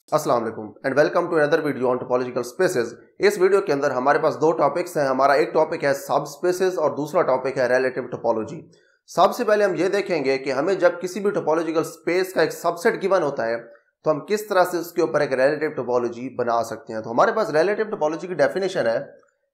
अस्सलाम वालेकुम and welcome to another video on topological spaces. इस वीडियो के अंदर हमारे पास दो टॉपिक्स हैं। हमारा एक टॉपिक है सब स्पेसेस और दूसरा टॉपिक है रिलेटिव टोपोलॉजी। सबसे पहले हम ये देखेंगे कि हमें जब किसी भी टोपोलॉजिकल स्पेस का एक सबसेट गिवन होता है तो हम किस तरह से उसके ऊपर एक रिलेटिव टोपोलॉजी बना सकते हैं। तो हमारे पास रिलेटिव टोपोलॉजी की डेफिनेशन है,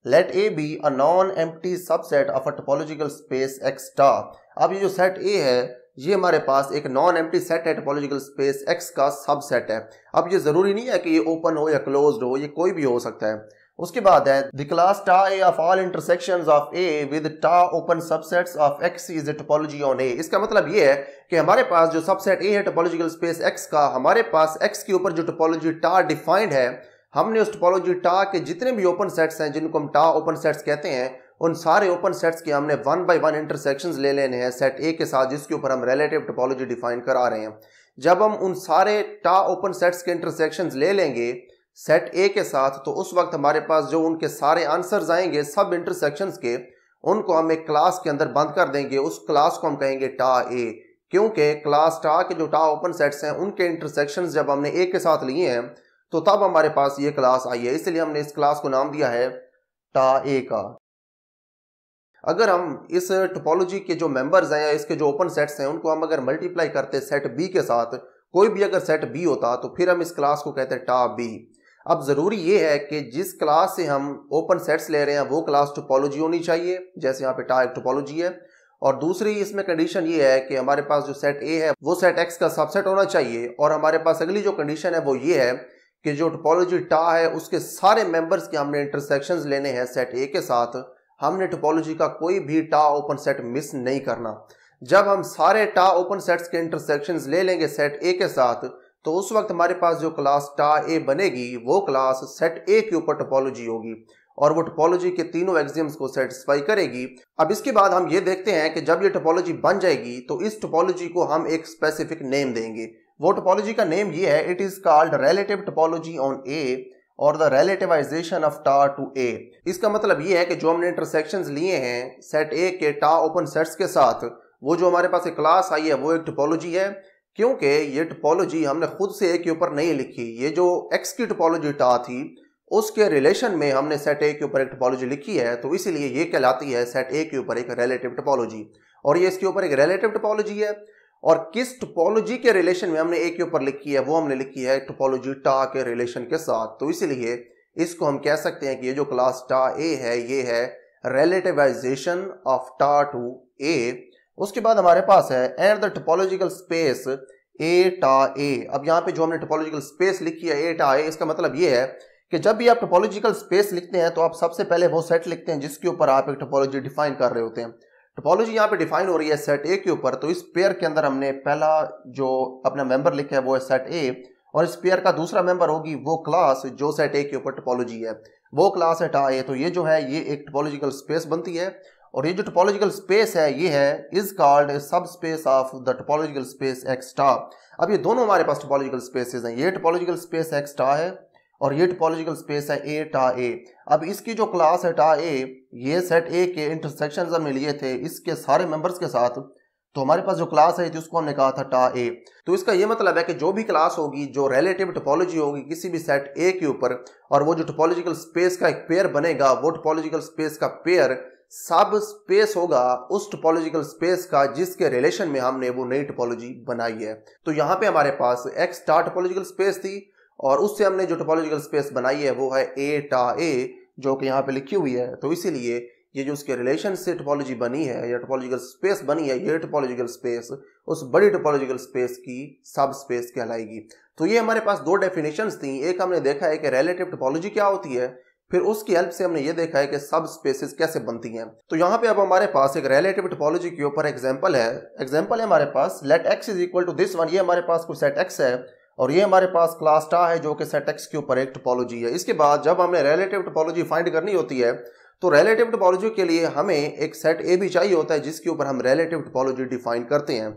let A be a non empty subset of a topological space X star. अब ये जो सेट ए है ये हमारे पास एक नॉन एम्प्टी सेट है टोपोलॉजिकल स्पेस एक्स का सबसेट है। अब ये जरूरी नहीं है कि ये ओपन हो या क्लोज्ड हो, ये कोई भी हो सकता है। उसके बाद है the class tau A of all intersections of A with tau open subsets of X is a topology on A. इसका मतलब ये है कि हमारे पास जो सबसेट ए है टोपोलॉजिकल स्पेस एक्स का, हमारे पास एक्स के ऊपर जो टोपोलॉजी टा डिफाइंड है, हमने उस टोपोलॉजी टा के जितने भी ओपन सेट्स हैं जिनको हम टा ओपन सेट्स कहते हैं, उन सारे ओपन सेट्स के हमने वन बाय वन इंटरसेक्शंस ले लेने हैं सेट ए के साथ जिसके ऊपर हम रिलेटिव टोपोलॉजी डिफाइन करा रहे हैं। जब हम उन सारे टा ओपन सेट्स के इंटरसेक्शंस ले लेंगे सेट ए के साथ, तो उस वक्त हमारे पास जो उनके सारे आंसर्स आएंगे सब इंटरसेक्शंस के, उनको हम एक क्लास के अंदर बंद कर देंगे। उस क्लास को हम कहेंगे टा ए, क्योंकि क्लास टा के जो टा ओपन सेट्स हैं उनके इंटरसेक्शंस जब हमने ए के साथ लिए हैं तो तब हमारे पास ये क्लास आई है, इसलिए हमने इस क्लास को नाम दिया है टा ए का। अगर हम इस टोपोलॉजी के जो मेंबर्स हैं या इसके जो ओपन सेट्स हैं उनको हम अगर मल्टीप्लाई करते सेट बी के साथ, कोई भी अगर सेट बी होता तो फिर हम इस क्लास को कहते हैं टा बी। अब जरूरी ये है कि जिस क्लास से हम ओपन सेट्स ले रहे हैं वो क्लास टोपोलॉजी होनी चाहिए, जैसे यहाँ पे टा एक टोपोलॉजी है। और दूसरी इसमें कंडीशन ये है कि हमारे पास जो सेट ए है वो सेट एक्स का सबसेट होना चाहिए। और हमारे पास अगली जो कंडीशन है वो ये है कि जो टोपोलॉजी टा है उसके सारे मेंबर्स के हमने इंटरसेक्शंस लेने हैं सेट ए के साथ। हमने टोपोलॉजी का कोई भी टा ओपन सेट मिस नहीं करना। जब हम सारे टा ओपन सेट्स के इंटरसेक्शंस ले लेंगे सेट ए के साथ, तो उस वक्त हमारे पास जो क्लास टा ए बनेगी वो क्लास सेट ए के ऊपर टोपोलॉजी होगी और वो टोपोलॉजी के तीनों एक्सियम्स को सेटिस्फाई करेगी। अब इसके बाद हम ये देखते हैं कि जब ये टोपोलॉजी बन जाएगी तो इस टोपोलॉजी को हम एक स्पेसिफिक नेम देंगे। वो टोपोलॉजी का नेम ये है, it is called relative topology on A और the relativization of tau to A. इसका मतलब ये है कि जो हमने इंटरसेक्शंस लिए हैं सेट ए के टा ओपन सेट्स के साथ, वो जो हमारे पास एक क्लास आई है वो एक टोपोलॉजी है, क्योंकि ये टोपोलॉजी हमने खुद से ए के ऊपर नहीं लिखी। ये जो एक्स की टोपोलॉजी टा थी उसके रिलेशन में हमने सेट ए के ऊपर एक टोपोलॉजी लिखी है, तो इसीलिए ये कहलाती है सेट ए के ऊपर एक रिलेटिव टोपोलॉजी। और ये इसके ऊपर एक रिलेटिव टोपोलॉजी है। और किस टोपोलॉजी के रिलेशन में हमने ए के ऊपर लिखी है, वो हमने लिखी है टोपोलॉजी टा के रिलेशन के साथ। तो इसलिए इसको हम कह सकते हैं कि ये जो क्लास टा ए है ये है रिलेटिवाइजेशन ऑफ टा टू ए। उसके बाद हमारे पास है एंड द टोपोलॉजिकल स्पेस ए टा ए। अब यहाँ पे जो हमने टोपोलॉजिकल स्पेस लिखी है ए टा ए, इसका मतलब ये है कि जब भी आप टोपोलॉजिकल स्पेस लिखते हैं तो आप सबसे पहले वो सेट लिखते हैं जिसके ऊपर आप एक टोपोलॉजी डिफाइन कर रहे होते हैं। टोपोलॉजी यहाँ पे डिफाइन हो रही है सेट ए के ऊपर, तो इस पेयर के अंदर हमने पहला जो अपना मेंबर लिखा है वो है सेट ए, और इस पेयर का दूसरा मेंबर होगी वो क्लास जो सेट ए के ऊपर टोपोलॉजी है, वो क्लास है टा ए। तो ये जो है ये एक टोपोलॉजिकल स्पेस बनती है, और ये जो टोपोलॉजिकल स्पेस है ये है इज कॉल्ड सब space of the topological space X star. अब ये दोनों हमारे पास टोपोलॉजिकल स्पेसेस हैं, ये टोपोलॉजिकल स्पेस एक्स स्टार है और ये टोपोलॉजिकल स्पेस है ए टा ए। अब इसकी जो क्लास है टा ए, ये सेट ए के इंटरसेक्शंस हमने लिए थे इसके सारे मेंबर्स के साथ, तो हमारे पास जो क्लास है उसको हमने कहा था टा ए। तो इसका ये मतलब है कि जो भी क्लास होगी जो रिलेटिव टोपोलॉजी होगी किसी भी सेट ए के ऊपर, और वो जो टोपोलॉजिकल स्पेस का एक पेयर बनेगा, वो टोपोलॉजिकल स्पेस का पेयर सब स्पेस होगा उस टोपोलॉजिकल स्पेस का जिसके रिलेशन में हमने वो नई टोपोलॉजी बनाई है। तो यहाँ पे हमारे पास एक्स स्टार टोपोलॉजिकल स्पेस थी और उससे हमने जो टोपोलॉजिकल स्पेस बनाई है वो है ए टा ए, जो कि यहाँ पे लिखी हुई है। तो इसीलिए ये जो उसके रिलेशन से टोपोलॉजी बनी है या टोपोलॉजिकल स्पेस बनी है, ये टोपोलॉजिकल स्पेस उस बड़ी टोपोलॉजिकल स्पेस की सब स्पेस कहलाएगी। तो ये हमारे पास दो डेफिनेशंस थी। एक हमने देखा है कि रिलेटिव टोपोलॉजी क्या होती है, फिर उसकी हेल्प से हमने ये देखा है कि सब स्पेसेस कैसे बनती हैं। तो यहाँ पे अब हमारे पास एक रिलेटिव टोपोलॉजी के ऊपर एग्जाम्पल है हमारे पास let X is equal to this one. ये हमारे पास कोई सेट एक्स है और ये हमारे पास क्लास टा है जो कि सेट एक्स के ऊपर एक टोपोलॉजी है। इसके बाद जब हमने रिलेटिव टोपोलॉजी फाइंड करनी होती है तो रिलेटिव टोपोलॉजी के लिए हमें एक सेट ए भी चाहिए होता है जिसके ऊपर हम रिलेटिव टोपोलॉजी डिफाइन करते हैं।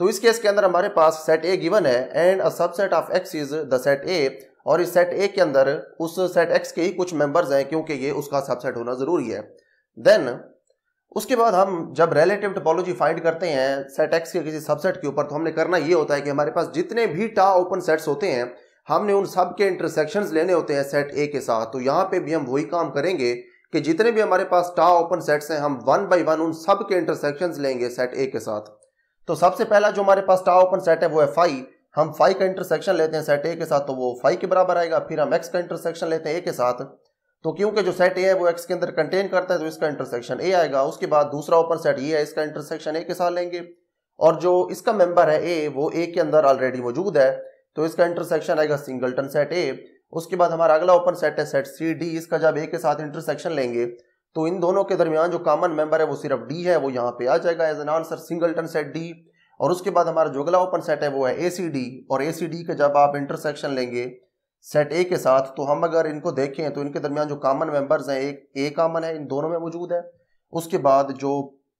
तो इस केस के अंदर हमारे पास सेट ए गिवन है and a subset of X is the set ए, और इस सेट ए के अंदर उस सेट एक्स के ही कुछ मेंबर्स हैं क्योंकि ये उसका सबसेट होना जरूरी है। देन उसके बाद हम जब रिलेटिव टोपोलॉजी फाइंड करते हैं सेट एक्स के किसी सबसेट के ऊपर, तो हमने करना ये होता है कि हमारे पास जितने भी टा ओपन सेट्स होते हैं हमने उन सब के इंटरसेक्शंस लेने होते हैं सेट ए के साथ। तो यहाँ पे भी हम वही काम करेंगे कि जितने भी हमारे पास टा ओपन सेट्स हैं हम वन बाय वन उन सब के इंटरसेक्शंस लेंगे सेट ए के साथ। तो सबसे पहला जो हमारे पास टा ओपन सेट है वो है फाई। हम फाई का इंटरसेक्शन लेते हैं सेट ए के साथ, तो वो फाई के बराबर आएगा। फिर हम एक्स का इंटरसेक्शन लेते हैं ए के साथ, तो क्योंकि जो सेट ए है वो एक्स के अंदर कंटेन करता है तो इसका इंटरसेक्शन ए आएगा। उसके बाद दूसरा ओपन सेट ये है, इसका इंटरसेक्शन ए के साथ लेंगे, और जो इसका मेंबर है ए वो ए के अंदर ऑलरेडी मौजूद है तो इसका इंटरसेक्शन आएगा सिंगलटन सेट ए। उसके बाद हमारा अगला ओपन सेट है सेट सी डी। इसका जब ए के साथ इंटरसेक्शन लेंगे तो इन दोनों के दरमियान जो कॉमन मेंबर है वो सिर्फ डी है, वो यहाँ पे आ जाएगा as an answer singleton set D. और उसके बाद हमारा जो अगला ओपन सेट है वो है ए सी डी, और ए सी डी के जब आप इंटरसेक्शन लेंगे सेट ए के साथ तो हम अगर इनको देखें तो इनके दरमियान जो कॉमन मेंबर्स हैं एक ए कॉमन है, इन दोनों में मौजूद है। उसके बाद जो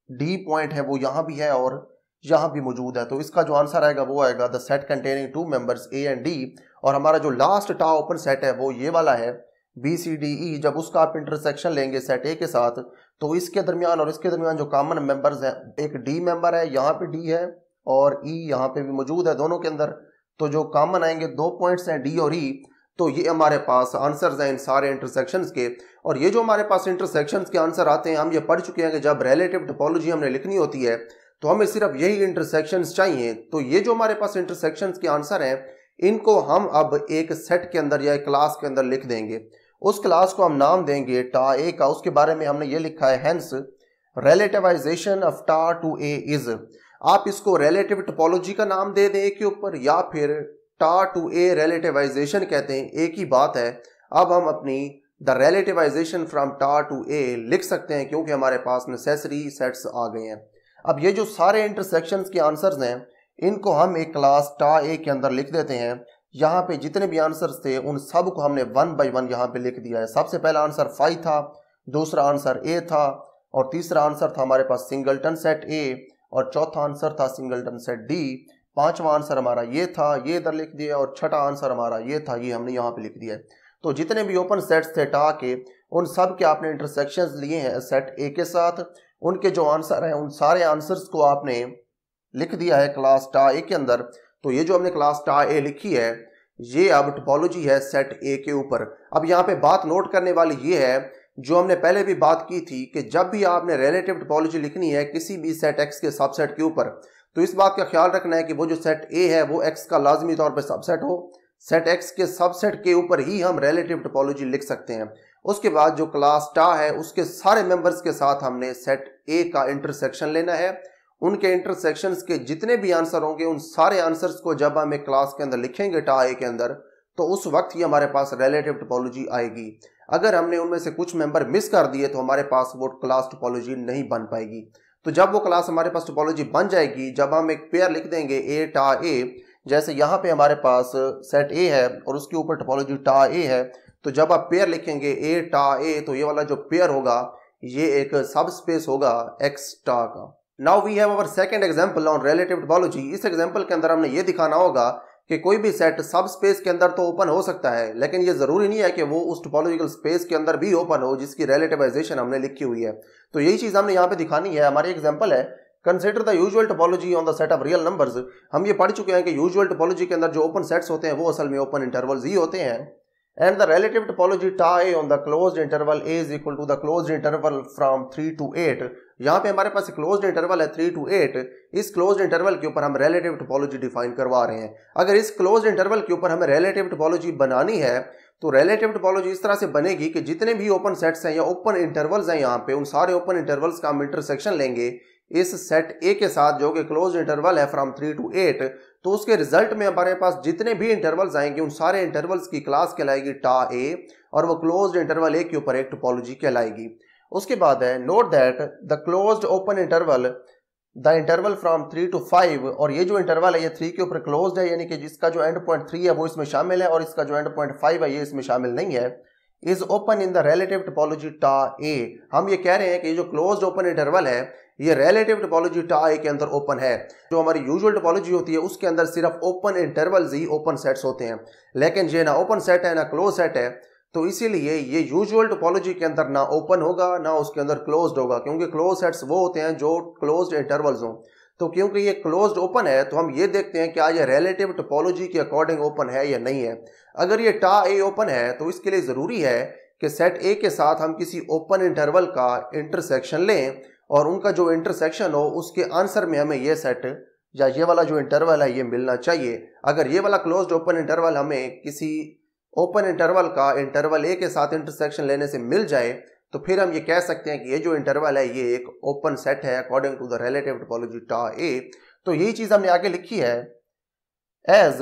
डी पॉइंट है वो यहाँ भी है और यहाँ भी मौजूद है, तो इसका जो आंसर आएगा वो आएगा the set containing two members A and D. और हमारा जो लास्ट टा ओपन सेट है वो ये वाला है बी सी डी ई। जब उसका आप इंटरसेक्शन लेंगे सेट ए के साथ तो इसके दरमियान और इसके दरमियान जो कॉमन मेंबर्स हैं एक डी मेंबर है, यहाँ पे डी है और ई यहाँ पे भी मौजूद है दोनों के अंदर। तो जो कॉमन आएंगे दो पॉइंट्स हैं डी और ई, तो ये हमारे पास आंसर्स हैं इन सारे इंटरसेक्शंस के। और ये जो हमारे पास इंटरसेक्शंस के आंसर आते हैं हम ये पढ़ चुके हैं कि जब रिलेटिव टोपोलॉजी हमने लिखनी होती है तो हमें सिर्फ यही इंटरसेक्शंस चाहिए। तो ये जो हमारे पास इंटरसेक्शंस के आंसर हैं इनको हम अब एक सेट के अंदर या एक क्लास के अंदर लिख देंगे। उस क्लास को हम नाम देंगे टा ए का। उसके बारे में हमने ये लिखा है hence रिलेटिवाइजेशन of tau to A is. आप इसको रिलेटिव टोपोलॉजी का नाम दे दें ए के ऊपर या फिर टा टू ए रिलेटिवाइजेशन कहते हैं, एक ही बात है। अब हम अपनी द रिलेटिवाइजेशन फ्रॉम टा टू ए लिख सकते हैं क्योंकि हमारे पास नेसेसरी सेट्स आ गए हैं। अब ये जो सारे इंटरसेक्शंस के आंसर्स हैं इनको हम एक क्लास टा ए के अंदर लिख देते हैं। यहाँ पे जितने भी आंसर्स थे उन सब को हमने वन बाय वन यहाँ पे लिख दिया है। सबसे पहला आंसर फाई था, दूसरा आंसर ए था, और तीसरा आंसर था हमारे पास सिंगलटन सेट ए, और चौथा आंसर था सिंगलटन सेट डी। पांचवा आंसर हमारा ये था, ये इधर लिख दिया, और छठा आंसर हमारा ये था, ये हमने यहाँ पे लिख दिया है। तो जितने भी ओपन सेट्स थे टा के उन सब के आपने इंटरसेक्शंस लिए हैं सेट ए के साथ। उनके जो आंसर हैं उन सारे आंसर्स को आपने लिख दिया है क्लास टा ए के अंदर। तो ये जो हमने क्लास टा ए लिखी है ये अब टोपोलॉजी है सेट ए के ऊपर। अब यहाँ पे बात नोट करने वाली ये है जो हमने पहले भी बात की थी कि जब भी आपने रिलेटिव टोपोलॉजी लिखनी है किसी भी सेट एक्स के सबसेट के ऊपर तो इस बात का ख्याल रखना है कि वो जो सेट ए है वो एक्स का लाजमी तौर पर सबसेट हो। सेट एक्स के सबसेट के ऊपर ही हम रिलेटिव टोपोलॉजी लिख सकते हैं। उसके बाद जो क्लास टा है उसके सारे मेंबर्स के साथ हमने सेट ए का इंटरसेक्शन लेना है। उनके इंटरसेक्शंस के जितने भी आंसर होंगे उन सारे आंसर्स को जब हम एक क्लास के अंदर लिखेंगे टा ए के अंदर तो उस वक्त ही हमारे पास रिलेटिव टोपोलॉजी आएगी। अगर हमने उनमें से कुछ मेंबर मिस कर दिए तो हमारे पास वो क्लास टोपोलॉजी नहीं बन पाएगी। तो जब वो क्लास हमारे पास टोपोलॉजी बन जाएगी, जब हम एक पेयर लिख देंगे ए टा ए, जैसे यहाँ पे हमारे पास सेट ए है और उसके ऊपर टोपोलॉजी टा ए है, तो जब आप पेयर लिखेंगे ए टा ए तो ये वाला जो पेयर होगा ये एक सब स्पेस होगा एक्स टा का। Now we have our second example on relative topology. इस एग्जांपल के अंदर हमने ये दिखाना होगा कि कोई भी सेट सब स्पेस के अंदर तो ओपन हो सकता है, लेकिन ये जरूरी नहीं है कि वो उस टोपोलॉजिकल स्पेस के अंदर भी ओपन हो जिसकी रिलेटिवाइजेशन हमने लिखी हुई है। तो यही चीज हमने यहाँ पे दिखानी है। हमारी एग्जांपल है consider the usual topology on the set of real numbers. हम ये पढ़ चुके हैं कि यूजुअल टोपोलॉजी के अंदर जो ओपन सेट्स होते हैं वो असल में ओपन इंटरवल्स ही होते हैं। And the relative topology tau A on the closed interval A is equal to the closed interval from 3 to 8। यहाँ पे हमारे पास क्लोज्ड इंटरवल है 3 to 8। इस क्लोज्ड इंटरवल के ऊपर हम रिलेटिव टोपोलॉजी डिफाइन करवा रहे हैं। अगर इस क्लोज्ड इंटरवल के ऊपर हमें रिलेटिव टोपोलॉजी बनानी है तो रिलेटिव टोपोलॉजी इस तरह से बनेगी कि जितने भी ओपन सेट्स हैं या ओपन इंटरवल्स हैं यहाँ पे उन सारे ओपन इंटरवल्स का हम इंटरसेक्शन लेंगे इस सेट ए के साथ जो कि क्लोज्ड इंटरवल है फ्रॉम 3 to 8। तो उसके रिजल्ट में हमारे पास जितने भी इंटरवल्स आएंगे उन सारे इंटरवल्स की क्लास कहलाएगी टा ए और वो क्लोज्ड इंटरवल ए के ऊपर एक टोपोलॉजी कहलाएगी। उसके बाद है note that the closed open interval the interval from 3 to 5, और ये जो इंटरवल है ये 3 के ऊपर क्लोज्ड है, यानी कि जिसका जो एंड पॉइंट 3 है वो इसमें शामिल है और इसका जो एंड पॉइंट 5 है ये इसमें शामिल नहीं है। Is open in the relative topology tau ए। हम ये कह रहे हैं कि ये जो क्लोज्ड ओपन इंटरवल है ये रिलेटिव टोपोलॉजी टा ए के अंदर ओपन है। जो हमारी यूजुअल टोपोलॉजी होती है उसके अंदर सिर्फ ओपन इंटरवल्स ही ओपन सेट्स होते हैं, लेकिन ये ना ओपन सेट है ना क्लोज सेट है, तो इसीलिए ये यूजुअल टोपोलॉजी के अंदर ना ओपन होगा ना उसके अंदर क्लोज्ड होगा, क्योंकि क्लोज सेट्स वो होते हैं जो क्लोज्ड इंटरवल्स हों। तो क्योंकि ये क्लोज्ड ओपन है तो हम ये देखते हैं कि आज ये रिलेटिव टोपोलॉजी के अकॉर्डिंग ओपन है या नहीं है। अगर ये टा ए ओपन है तो इसके लिए ज़रूरी है कि सेट ए के साथ हम किसी ओपन इंटरवल का इंटरसेक्शन लें और उनका जो इंटरसेक्शन हो उसके आंसर में हमें ये सेट या ये वाला जो इंटरवल है ये मिलना चाहिए। अगर ये वाला क्लोज्ड ओपन इंटरवल हमें किसी ओपन इंटरवल का इंटरवल ए के साथ इंटरसेक्शन लेने से मिल जाए तो फिर हम ये कह सकते हैं कि ये जो इंटरवल है ये एक ओपन सेट है according to the relative topology tau A. तो यही चीज हमने आगे लिखी है, as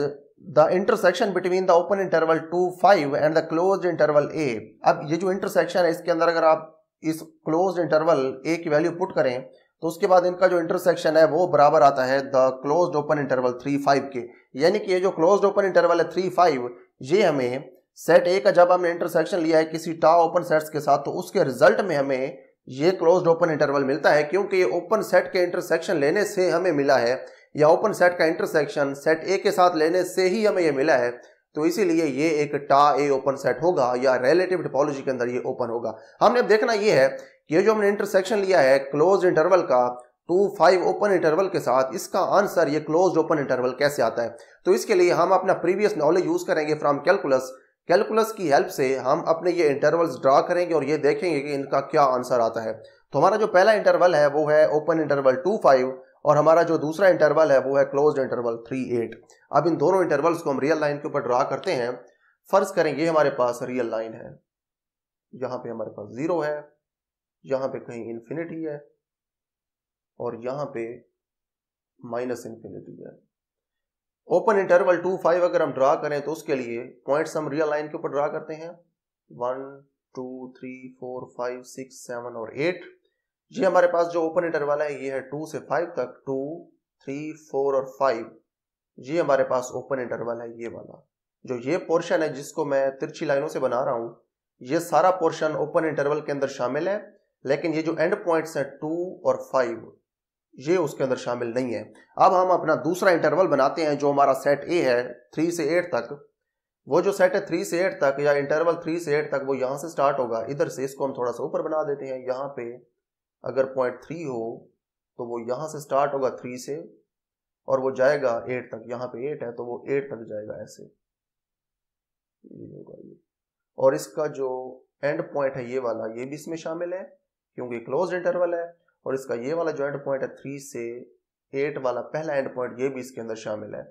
the intersection between the open interval 2, 5 and the closed interval A. अब ये जो इंटरसेक्शन है इसके अंदर अगर आप इस क्लोज्ड इंटरवल ए की वैल्यू पुट करें तो उसके बाद इनका जो इंटरसेक्शन है वो बराबर आता है द क्लोज्ड ओपन इंटरवल 3, 5 के। यानी कि ये जो क्लोज्ड ओपन इंटरवल है 3, 5 ये हमें सेट ए का जब हमने इंटरसेक्शन लिया है किसी टा ओपन सेट्स के साथ तो उसके रिजल्ट में हमें ये क्लोज्ड ओपन इंटरवल मिलता है, क्योंकि ये ओपन सेट के इंटरसेक्शन लेने से हमें मिला है या ओपन सेट का इंटरसेक्शन सेट ए के साथ लेने से ही हमें ये मिला है। तो इसीलिए ये एक टा ए ओपन सेट होगा या रिलेटिव टोपोलॉजी के अंदर ये ओपन होगा। हमने अब देखना ये है कि ये जो हमने इंटरसेक्शन लिया है क्लोज्ड इंटरवल का 2, 5 ओपन इंटरवल के साथ, इसका आंसर ये क्लोज्ड ओपन इंटरवल कैसे आता है। तो इसके लिए हम अपना प्रीवियस नॉलेज यूज करेंगे फ्रॉम कैलकुलस की हेल्प से हम अपने ये इंटरवल्स ड्रा करेंगे और ये देखेंगे कि इनका क्या आंसर आता है। तो हमारा जो पहला इंटरवल है वो है ओपन इंटरवल 2, 5 और हमारा जो दूसरा इंटरवल है वो है क्लोज्ड इंटरवल 3, 8। अब इन दोनों इंटरवल्स को हम रियल लाइन के ऊपर ड्रा करते हैं। फर्ज करेंगे हमारे पास रियल लाइन है, यहाँ पे हमारे पास 0 है, यहाँ पे कहीं इन्फिनिटी है और यहाँ पे माइनस इन्फिनिटी है। ओपन इंटरवल 2, 5 अगर हम ड्रा करें तो उसके लिए पॉइंट्स हम रियल लाइन के ऊपर ड्रा करते हैं 1, 2, 3, 4, 5, 6, 7 और 8। ये हमारे पास जो ओपन इंटरवल है ये है 2 से 5 तक, 2, 3, 4 और 5। ये हमारे पास ओपन इंटरवल है ये वाला। जो ये पोर्शन है जिसको मैं तिरछी लाइनों से बना रहा हूँ ये सारा पोर्शन ओपन इंटरवल के अंदर शामिल है, लेकिन ये जो एंड पॉइंट्स हैं 2 और 5 ये उसके अंदर शामिल नहीं है। अब हम अपना दूसरा इंटरवल बनाते हैं जो हमारा सेट ए है 3 से 8 तक। वो जो सेट है 3 से 8 तक या इंटरवल 3 से 8 तक वो यहाँ से स्टार्ट होगा। इधर से इसको हम थोड़ा सा ऊपर बना देते हैं। यहाँ पे अगर पॉइंट 3 हो तो वो यहाँ से स्टार्ट होगा 3 से और वो जाएगा 8 तक। यहाँ पे 8 है तो वो 8 तक जाएगा, ऐसे ये होगा ये। और इसका जो एंड पॉइंट है ये वाला ये भी इसमें शामिल है क्योंकि क्लोज्ड इंटरवल है। और इसका ये वाला जो एंड पॉइंट है 3 से 8 वाला पहला एंड पॉइंट ये भी इसके अंदर शामिल है।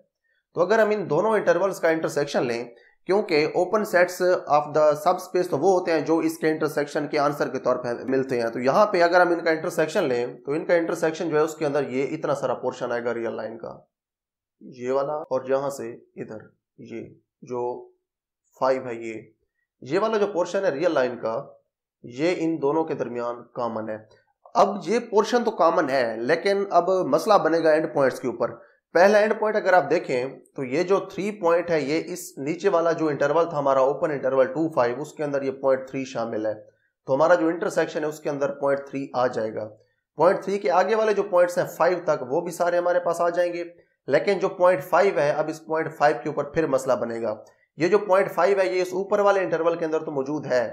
तो अगर हम इन दोनों इंटरवल्स का इंटरसेक्शन लें, क्योंकि open sets of the sub space तो वो होते हैं जो इसके इंटरसेक्शन के आंसर के तौर पर मिलते हैं, तो यहाँ पे अगर हम इनका इंटरसेक्शन लें तो इनका इंटरसेक्शन जो है उसके अंदर ये इतना सारा पोर्शन आएगा रियल लाइन का, ये वाला, और यहाँ से इधर ये जो 5 है ये वाला जो पोर्शन है रियल लाइन का ये इन दोनों के दरमियान कॉमन है। अब ये पोर्शन तो कॉमन है लेकिन अब मसला बनेगा एंड पॉइंट्स के ऊपर। पहला एंड पॉइंट अगर आप देखें तो ये जो 3 पॉइंट है ये इस नीचे वाला जो इंटरवल था हमारा ओपन इंटरवल 2, 5 उसके अंदर ये पॉइंट 3 शामिल है। तो हमारा जो इंटरसेक्शन है उसके अंदर पॉइंट 3 आ जाएगा। पॉइंट 3 के आगे वाले जो पॉइंट्स हैं 5 तक वो भी सारे हमारे पास आ जाएंगे, लेकिन जो पॉइंट 5 है अब इस पॉइंट 5 के ऊपर फिर मसला बनेगा। ये जो पॉइंट 5 है ये इस ऊपर वाले इंटरवल के अंदर तो मौजूद है,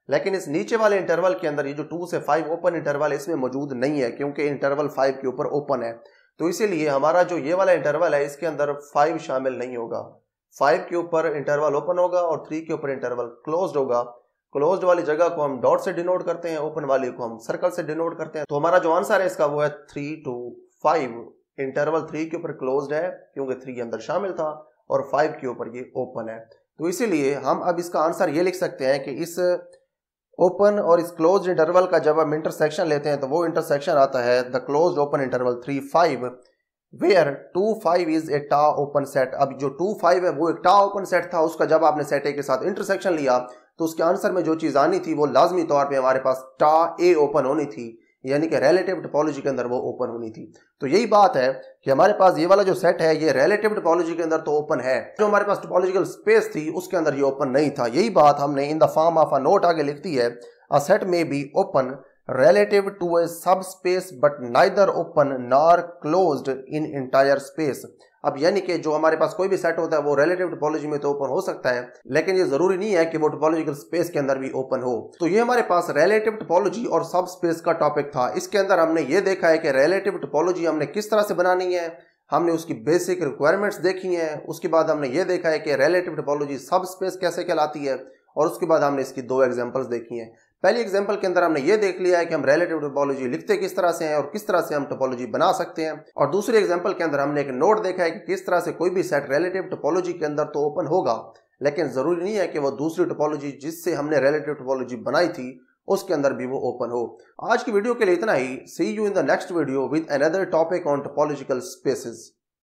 लेकिन इस नीचे वाले इंटरवल के अंदर ये जो 2 से 5 ओपन इंटरवल है इसमें मौजूद नहीं है क्योंकि इंटरवल 5 के ऊपर ओपन है। तो इसीलिए हमारा जो ये वाला इंटरवल है इसके अंदर 5 शामिल नहीं होगा। 5 के ऊपर इंटरवल ओपन होगा और 3 के ऊपर इंटरवल क्लोज्ड होगा। क्लोज्ड वाली जगह को हम डॉट से डिनोट करते हैं, ओपन वाली को हम सर्कल से डिनोट करते हैं। तो हमारा जो आंसर है इसका वो है 3 to 5। इंटरवल 3 के ऊपर क्लोज्ड है क्योंकि 3 अंदर शामिल था और 5 के ऊपर ये ओपन है। तो इसीलिए हम अब इसका आंसर ये लिख सकते हैं कि इस ओपन और इस क्लोज्ड इंटरवल का जब हम इंटरसेक्शन लेते हैं तो वो इंटरसेक्शन आता है the closed open interval 3, 5 where 2, 5 is a tau open set. अब जो 2, 5 है वो एक टा ओपन सेट था, उसका जब आपने सेट ए के साथ इंटरसेक्शन लिया तो उसके आंसर में जो चीज आनी थी वो लाजमी तौर पे हमारे पास टा ए ओपन होनी थी, यानी कि रिलेटिव टोपोलॉजी के अंदर वो ओपन होनी थी। तो यही बात है कि हमारे पास ये वाला जो सेट है ये रिलेटिव टोपोलॉजी के अंदर तो ओपन है, जो हमारे पास टोपोलॉजिकल स्पेस थी उसके अंदर ये ओपन नहीं था। यही बात हमने in the form of a note आगे लिख दी है, अ सेट में be open relative to a subspace but neither open nor closed in entire space। अब यानी कि जो हमारे पास कोई भी सेट होता है वो रिलेटिव टोपोलॉजी में तो ओपन हो सकता है, लेकिन ये जरूरी नहीं है कि वो टोपोलॉजिकल स्पेस के अंदर भी ओपन हो। तो ये हमारे पास रिलेटिव टोपोलॉजी और सब स्पेस का टॉपिक था। इसके अंदर हमने ये देखा है कि रिलेटिव टोपोलॉजी हमने किस तरह से बनानी है, हमने उसकी बेसिक रिक्वायरमेंट्स देखी हैं। उसके बाद हमने ये देखा है कि रिलेटिव टोपोलॉजी सब स्पेस कैसे कहलाती है, और उसके बाद हमने इसकी दो एग्जांपल्स देखी हैं। पहली एग्जांपल के अंदर हमने ये देख लिया है कि हम रिलेटिव टोपोलॉजी लिखते किस तरह से हैं और किस तरह से हम टोपोलॉजी बना सकते हैं, और दूसरी एग्जांपल के अंदर हमने एक नोट देखा है कि किस तरह से कोई भी सेट रिलेटिव टोपोलॉजी के अंदर तो ओपन होगा, लेकिन जरूरी नहीं है कि वो दूसरी टोपोलॉजी जिससे हमने रिलेटिव टोपोलॉजी बनाई थी उसके अंदर भी वो ओपन हो। आज की वीडियो के लिए इतना ही। See you in the next video with another topic on topological spaces.